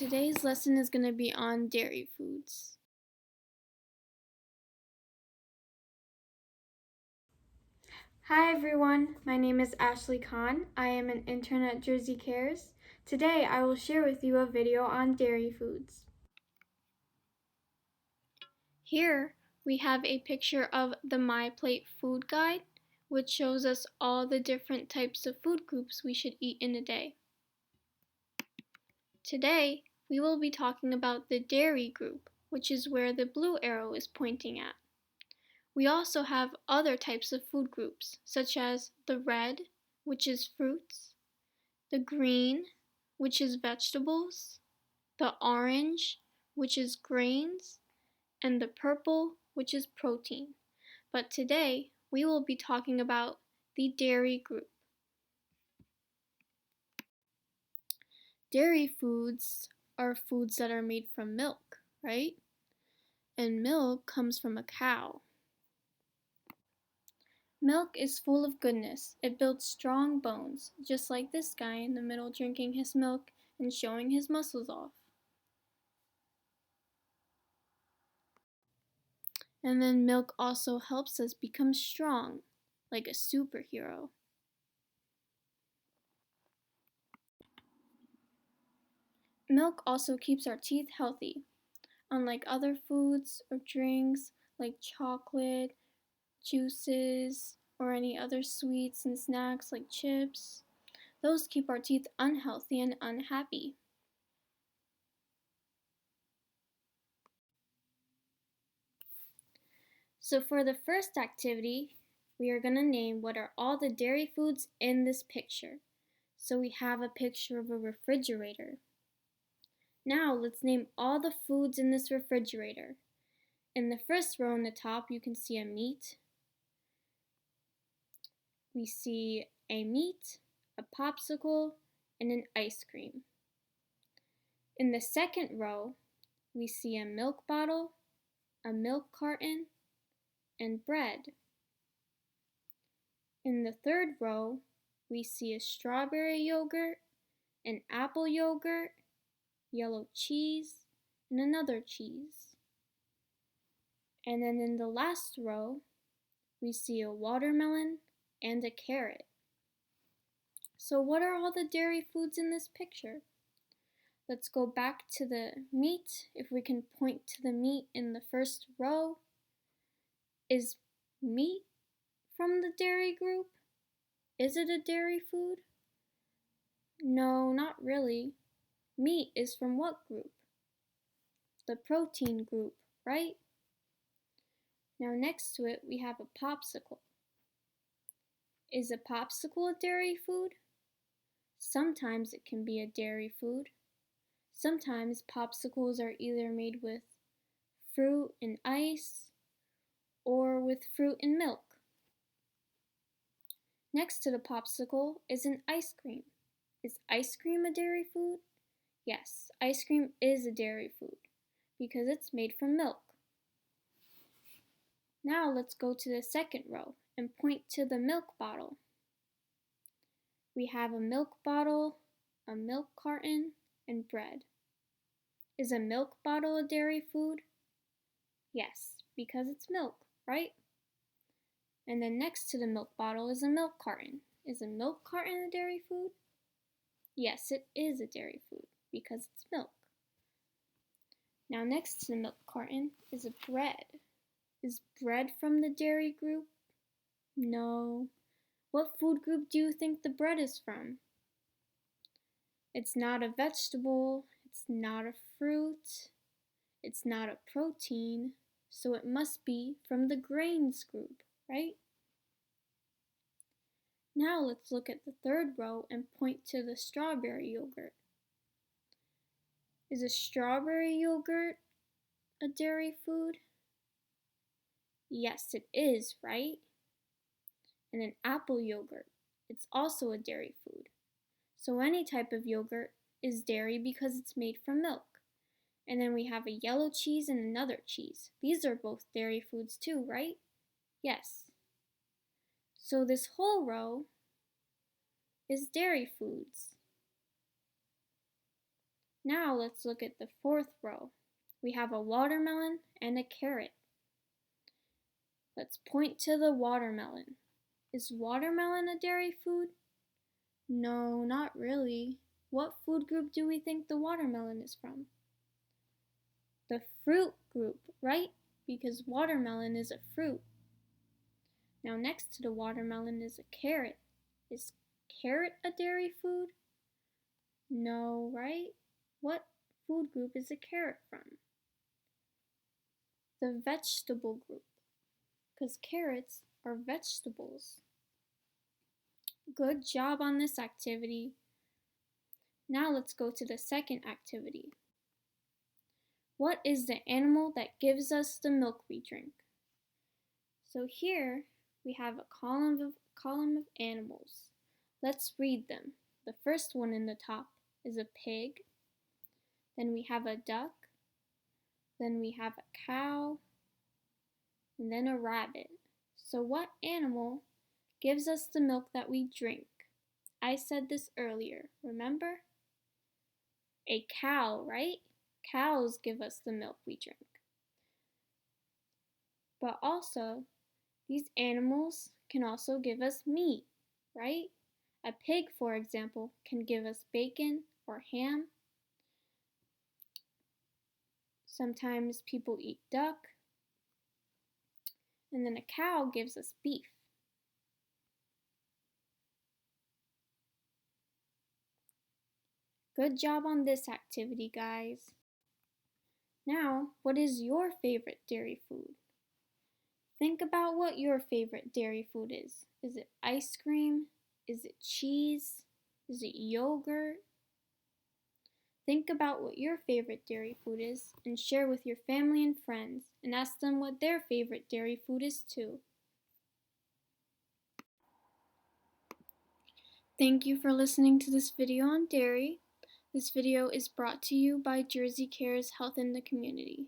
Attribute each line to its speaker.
Speaker 1: today's lesson is going to be on dairy foods. Hi everyone, my name is Ashley Khan. I am an intern at Jersey Cares. Today I will share with you a video on dairy foods. Here we have a picture of the My Plate Food Guide, which shows us all the different types of food groups we should eat in a day. Today we will be talking about the dairy group, which is where the blue arrow is pointing at. We also have other types of food groups, such as the red, which is fruits, the green, which is vegetables, the orange, which is grains, and the purple, which is protein. But today, we will be talking about the dairy group. Dairy foods are foods that are made from milk, right? And milk comes from a cow. Milk is full of goodness. It builds strong bones, just like this guy in the middle drinking his milk and showing his muscles off. And then milk also helps us become strong, like a superhero. Milk also keeps our teeth healthy. Unlike other foods or drinks like chocolate, juices, or any other sweets and snacks like chips, those keep our teeth unhealthy and unhappy. So for the first activity, we are going to name what are all the dairy foods in this picture. So we have a picture of a refrigerator. Now let's name all the foods in this refrigerator. In the first row on the top, you can see a meat. We see a meat, a popsicle, and an ice cream. In the second row, we see a milk bottle, a milk carton, and bread. In the third row, we see a strawberry yogurt, an apple yogurt, yellow cheese, and another cheese. And then in the last row, we see a watermelon and a carrot. So what are all the dairy foods in this picture? Let's go back to the meat. If we can point to the meat in the first row, is meat from the dairy group? Is it a dairy food? No, not really. Meat is from what group? The protein group, right? Now next to it we have a popsicle. Is a popsicle a dairy food? Sometimes it can be a dairy food. Sometimes popsicles are either made with fruit and ice or with fruit and milk. Next to the popsicle is an ice cream. Is ice cream a dairy food? Yes, ice cream is a dairy food because it's made from milk. Now let's go to the second row and point to the milk bottle. We have a milk bottle, a milk carton, and bread. Is a milk bottle a dairy food? Yes, because it's milk, right? And then next to the milk bottle is a milk carton. Is a milk carton a dairy food? Yes, it is a dairy food because it's milk. Now next to the milk carton is a bread. Is bread from the dairy group? No. What food group do you think the bread is from? It's not a vegetable, it's not a fruit, it's not a protein, so it must be from the grains group, right? Now let's look at the third row and point to the strawberry yogurt. Is a strawberry yogurt a dairy food? Yes, it is, right? And an apple yogurt, it's also a dairy food. So any type of yogurt is dairy because it's made from milk. And then we have a yellow cheese and another cheese. These are both dairy foods too, right? Yes. So this whole row is dairy foods. Now let's look at the fourth row. We have a watermelon and a carrot. Let's point to the watermelon. Is watermelon a dairy food? No, not really. What food group do we think the watermelon is from? The fruit group, right? Because watermelon is a fruit. Now next to the watermelon is a carrot. Is carrot a dairy food? No, right? What food group is a carrot from? The vegetable group, because carrots are vegetables. Good job on this activity. Now let's go to the second activity. What is the animal that gives us the milk we drink? So here we have a column of animals. Let's read them. The first one in the top is a pig. Then we have a duck. Then we have a cow. And then a rabbit. So what animal gives us the milk that we drink? I said this earlier, remember? A cow, right? Cows give us the milk we drink. But also, these animals can also give us meat, right? A pig, for example, can give us bacon or ham. Sometimes people eat duck. And then a cow gives us beef. Good job on this activity, guys. Now, what is your favorite dairy food? Think about what your favorite dairy food is. Is it ice cream? Is it cheese? Is it yogurt? Think about what your favorite dairy food is and share with your family and friends and ask them what their favorite dairy food is too. Thank you for listening to this video on dairy. This video is brought to you by Jersey Cares Health in the Community.